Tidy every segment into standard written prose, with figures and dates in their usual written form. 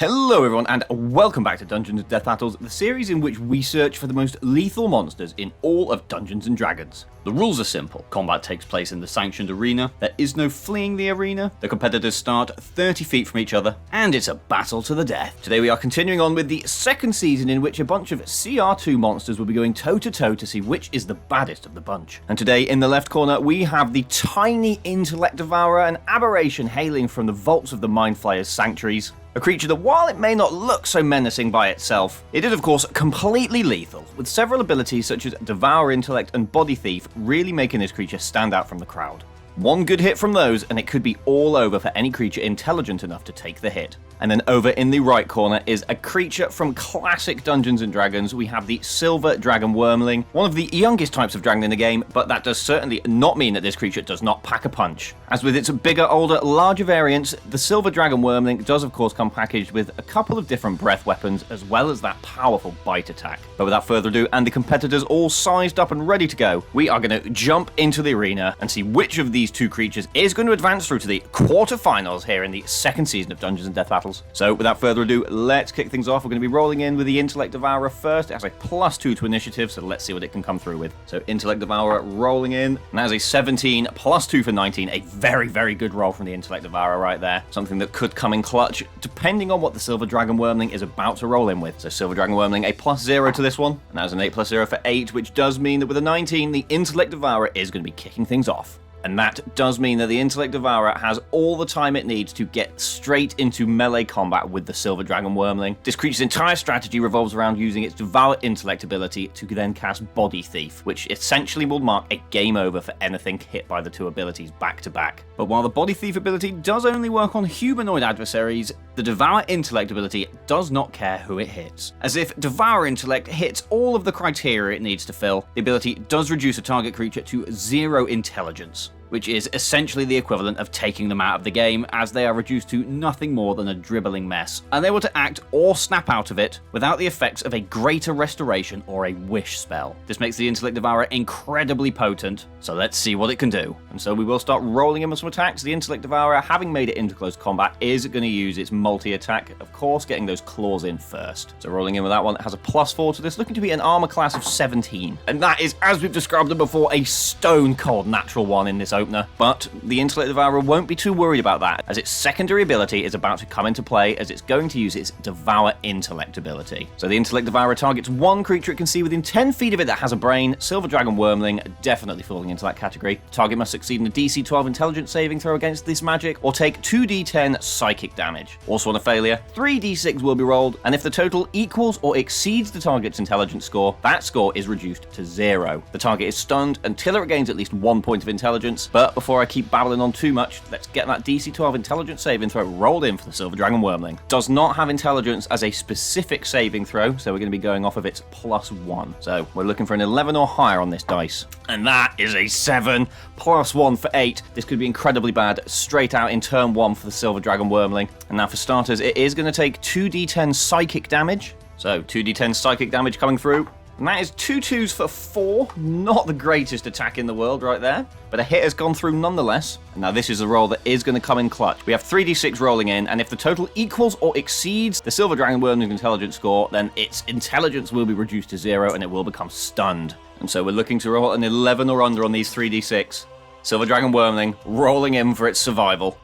Hello everyone and welcome back to Dungeons & Death Battles, the series in which we search for the most lethal monsters in all of Dungeons & Dragons. The rules are simple. Combat takes place in the sanctioned arena, there is no fleeing the arena, the competitors start 30 feet from each other, and it's a battle to the death. Today we are continuing on with the second season in which a bunch of CR2 monsters will be going toe-to-toe to see which is the baddest of the bunch. And today in the left corner we have the tiny Intellect Devourer, an aberration hailing from the vaults of the Mind Flayer's sanctuaries. A creature that, while it may not look so menacing by itself, it is of course completely lethal, with several abilities such as Devour Intellect and Body Thief really making this creature stand out from the crowd. One good hit from those and it could be all over for any creature intelligent enough to take the hit. And then over in the right corner is a creature from classic Dungeons & Dragons. We have the Silver Dragon Wyrmling, one of the youngest types of dragon in the game, but that does certainly not mean that this creature does not pack a punch. As with its bigger, older, larger variants, the Silver Dragon Wyrmling does of course come packaged with a couple of different breath weapons as well as that powerful bite attack. But without further ado, and the competitors all sized up and ready to go, we are going to jump into the arena and see which of these two creatures is going to advance through to the quarterfinals here in the second season of Dungeons & Death Battles. So without further ado, let's kick things off. We're going to be rolling in with the Intellect Devourer first. It has a +2 to initiative, so let's see what it can come through with. So Intellect Devourer rolling in, and that has a 17 +2 for 19. A very, very good roll from the Intellect Devourer right there. Something that could come in clutch, depending on what the Silver Dragon Wyrmling is about to roll in with. So Silver Dragon Wyrmling, a +0 to this one, and that is an 8 +0 for 8, which does mean that with a 19, the Intellect Devourer is going to be kicking things off. And that does mean that the Intellect Devourer has all the time it needs to get straight into melee combat with the Silver Dragon Wyrmling. This creature's entire strategy revolves around using its Devour Intellect ability to then cast Body Thief, which essentially will mark a game over for anything hit by the two abilities back to back. But while the Body Thief ability does only work on humanoid adversaries, the Devour Intellect ability does not care who it hits. As if Devour Intellect hits all of the criteria it needs to fill, the ability does reduce a target creature to 0 intelligence, which is essentially the equivalent of taking them out of the game, as they are reduced to nothing more than a dribbling mess, unable to act or snap out of it without the effects of a greater restoration or a wish spell. This makes the Intellect Devourer incredibly potent, so let's see what it can do. And so we will start rolling in with some attacks. The Intellect Devourer, having made it into close combat, is going to use its multi-attack, of course getting those claws in first. So rolling in with that one, it has a +4 to this, looking to be an armor class of 17. And that is, as we've described it before, a stone-cold natural one in this opener. But the Intellect Devourer won't be too worried about that, as its secondary ability is about to come into play, as it's going to use its Devour Intellect ability. So the Intellect Devourer targets one creature it can see within 10 feet of it that has a brain. Silver Dragon Wyrmling definitely falling into that category. Target must succeed in a DC 12 intelligence saving throw against this magic, or take 2d10 psychic damage. Also on a failure, 3d6 will be rolled, and if the total equals or exceeds the target's intelligence score, that score is reduced to 0. The target is stunned until it regains at least 1 point of intelligence. But before I keep babbling on too much, let's get that DC 12 intelligence saving throw rolled in for the Silver Dragon Wyrmling. Does not have intelligence as a specific saving throw, so we're going to be going off of its +1. So we're looking for an 11 or higher on this dice. And that is a 7 +1 for 8. This could be incredibly bad straight out in turn 1 for the Silver Dragon Wyrmling. And now for starters, it is going to take 2d10 psychic damage. So 2d10 psychic damage coming through. And that is 2 2s for 4, not the greatest attack in the world right there, but a hit has gone through nonetheless. And now this is a roll that is going to come in clutch. We have 3d6 rolling in, and if the total equals or exceeds the Silver Dragon Wyrmling's intelligence score, then its intelligence will be reduced to 0 and it will become stunned. And so we're looking to roll an 11 or under on these 3d6. Silver Dragon Wyrmling rolling in for its survival.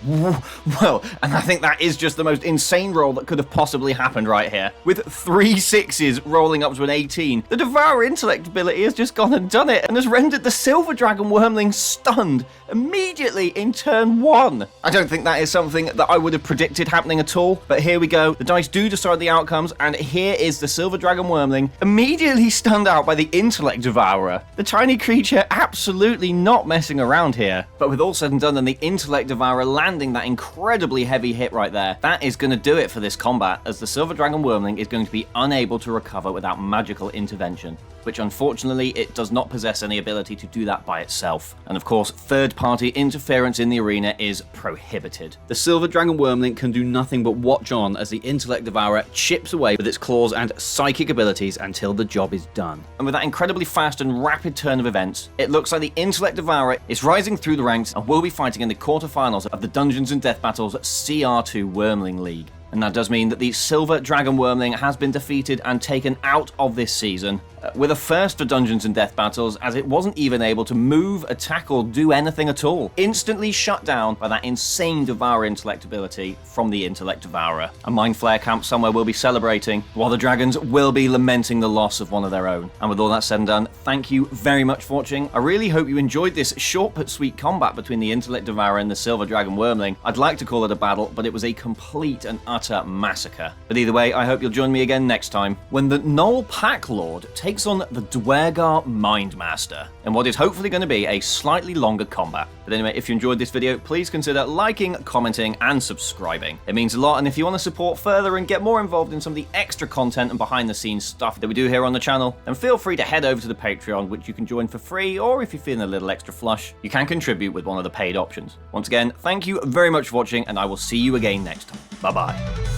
Well, and I think that is just the most insane roll that could have possibly happened right here. With 3 6s rolling up to an 18, the Devour Intellect ability has just gone and done it, and has rendered the Silver Dragon Wyrmling stunned immediately in turn 1. I don't think that is something that I would have predicted happening at all, but here we go. The dice do decide the outcomes, and here is the Silver Dragon Wyrmling immediately stunned out by the Intellect Devourer. The tiny creature absolutely not messing around here. But with all said and done, and the Intellect Devourer landing that incredibly heavy hit right there, that is going to do it for this combat, as the Silver Dragon Wyrmling is going to be unable to recover without magical intervention, which unfortunately it does not possess any ability to do that by itself. And of course, third-party interference in the arena is prohibited. The Silver Dragon Wyrmling can do nothing but watch on as the Intellect Devourer chips away with its claws and psychic abilities until the job is done. And with that incredibly fast and rapid turn of events, it looks like the Intellect Devourer is rising through the ranks and will be fighting in the quarterfinals of the Dungeons & Death Battles CR2 Wyrmling League. And that does mean that the Silver Dragon Wyrmling has been defeated and taken out of this season, with a first for Dungeons & Death Battles, as it wasn't even able to move, attack, or do anything at all. Instantly shut down by that insane Devourer intellect ability from the Intellect Devourer. A Mind Flare camp somewhere will be celebrating, while the dragons will be lamenting the loss of one of their own. And with all that said and done, thank you very much for watching. I really hope you enjoyed this short but sweet combat between the Intellect Devourer and the Silver Dragon Wyrmling. I'd like to call it a battle, but it was a complete and utter massacre. But either way, I hope you'll join me again next time, when the Knoll Pack Lord takes on the Dwergar Mindmaster, in what is hopefully going to be a slightly longer combat. But anyway, if you enjoyed this video, please consider liking, commenting, and subscribing. It means a lot, and if you want to support further and get more involved in some of the extra content and behind-the-scenes stuff that we do here on the channel, then feel free to head over to the Patreon, which you can join for free, or if you're feeling a little extra flush, you can contribute with one of the paid options. Once again, thank you very much for watching, and I will see you again next time. Bye-bye.